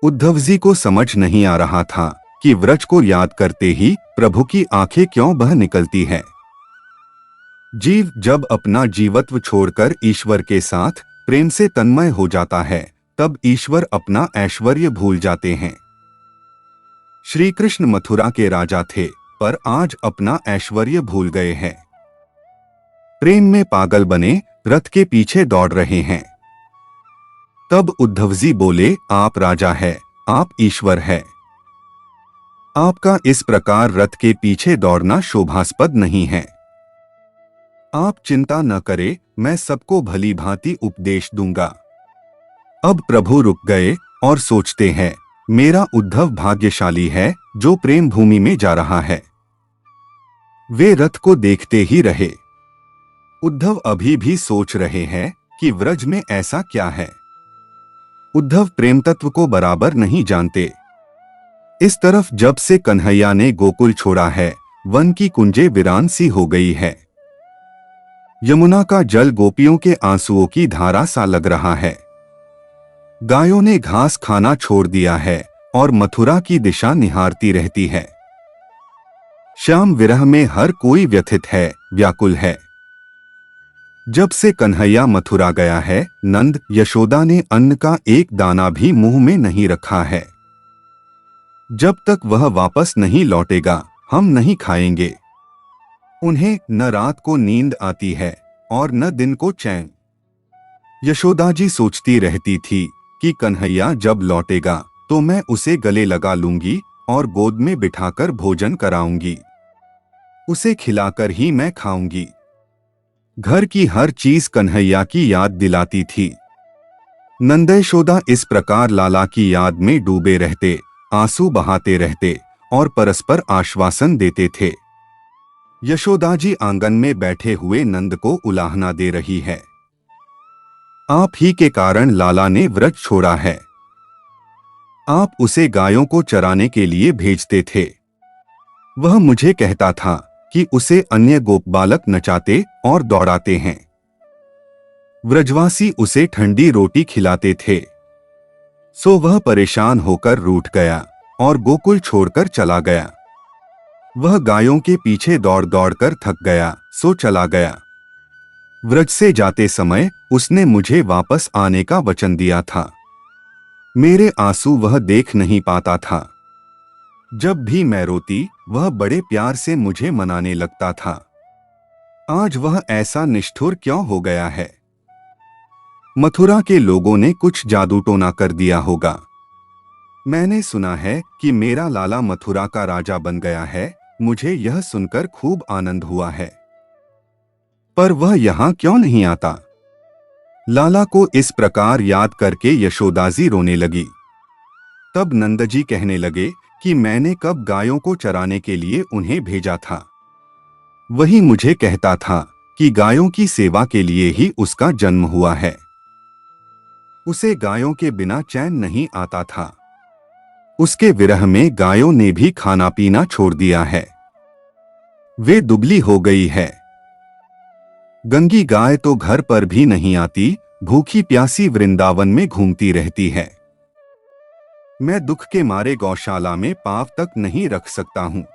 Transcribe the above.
उद्धव जी को समझ नहीं आ रहा था कि व्रज को याद करते ही प्रभु की आंखें क्यों बह निकलती है। जीव जब अपना जीवत्व छोड़कर ईश्वर के साथ प्रेम से तन्मय हो जाता है, तब ईश्वर अपना ऐश्वर्य भूल जाते हैं। श्री कृष्ण मथुरा के राजा थे, पर आज अपना ऐश्वर्य भूल गए हैं। प्रेम में पागल बने रथ के पीछे दौड़ रहे हैं। तब उद्धव जी बोले, आप राजा है, आप ईश्वर है। आपका इस प्रकार रथ के पीछे दौड़ना शोभास्पद नहीं है। आप चिंता न करें, मैं सबको भली भांति उपदेश दूंगा। अब प्रभु रुक गए और सोचते हैं, मेरा उद्धव भाग्यशाली है जो प्रेम भूमि में जा रहा है। वे रथ को देखते ही रहे। उद्धव अभी भी सोच रहे हैं कि व्रज में ऐसा क्या है। उद्धव प्रेम तत्व को बराबर नहीं जानते। इस तरफ जब से कन्हैया ने गोकुल छोड़ा है, वन की कुंजें वीरान सी हो गई है। यमुना का जल गोपियों के आंसुओं की धारा सा लग रहा है। गायों ने घास खाना छोड़ दिया है और मथुरा की दिशा निहारती रहती है। श्याम विरह में हर कोई व्यथित है, व्याकुल है। जब से कन्हैया मथुरा गया है, नंद यशोदा ने अन्न का एक दाना भी मुंह में नहीं रखा है। जब तक वह वापस नहीं लौटेगा, हम नहीं खाएंगे। उन्हें न रात को नींद आती है और न दिन को चैन। यशोदा जी सोचती रहती थी कि कन्हैया जब लौटेगा तो मैं उसे गले लगा लूंगी और गोद में बिठाकर भोजन कराऊंगी। उसे खिलाकर ही मैं खाऊंगी। घर की हर चीज कन्हैया की याद दिलाती थी। नंद यशोदा इस प्रकार लाला की याद में डूबे रहते, आंसू बहाते रहते और परस्पर आश्वासन देते थे। यशोदा जी आंगन में बैठे हुए नंद को उलाहना दे रही है। आप ही के कारण लाला ने व्रज छोड़ा है। आप उसे गायों को चराने के लिए भेजते थे। वह मुझे कहता था कि उसे अन्य गोप बालक नचाते और दौड़ाते हैं। व्रजवासी उसे ठंडी रोटी खिलाते थे। सो वह परेशान होकर रूठ गया और गोकुल छोड़कर चला गया। वह गायों के पीछे दौड़ दौड़कर थक गया, सो चला गया। व्रज से जाते समय उसने मुझे वापस आने का वचन दिया था। मेरे आंसू वह देख नहीं पाता था। जब भी मैं रोती, वह बड़े प्यार से मुझे मनाने लगता था। आज वह ऐसा निष्ठुर क्यों हो गया है? मथुरा के लोगों ने कुछ जादू टोना कर दिया होगा। मैंने सुना है कि मेरा लाला मथुरा का राजा बन गया है। मुझे यह सुनकर खूब आनंद हुआ है। पर वह यहाँ क्यों नहीं आता? लाला को इस प्रकार याद करके यशोदाजी रोने लगी। तब नंदजी कहने लगे कि मैंने कब गायों को चराने के लिए उन्हें भेजा था। वही मुझे कहता था कि गायों की सेवा के लिए ही उसका जन्म हुआ है। उसे गायों के बिना चैन नहीं आता था। उसके विरह में गायों ने भी खाना पीना छोड़ दिया है। वे दुबली हो गई है। गंगी गाय तो घर पर भी नहीं आती, भूखी प्यासी वृंदावन में घूमती रहती है। मैं दुख के मारे गौशाला में पांव तक नहीं रख सकता हूँ।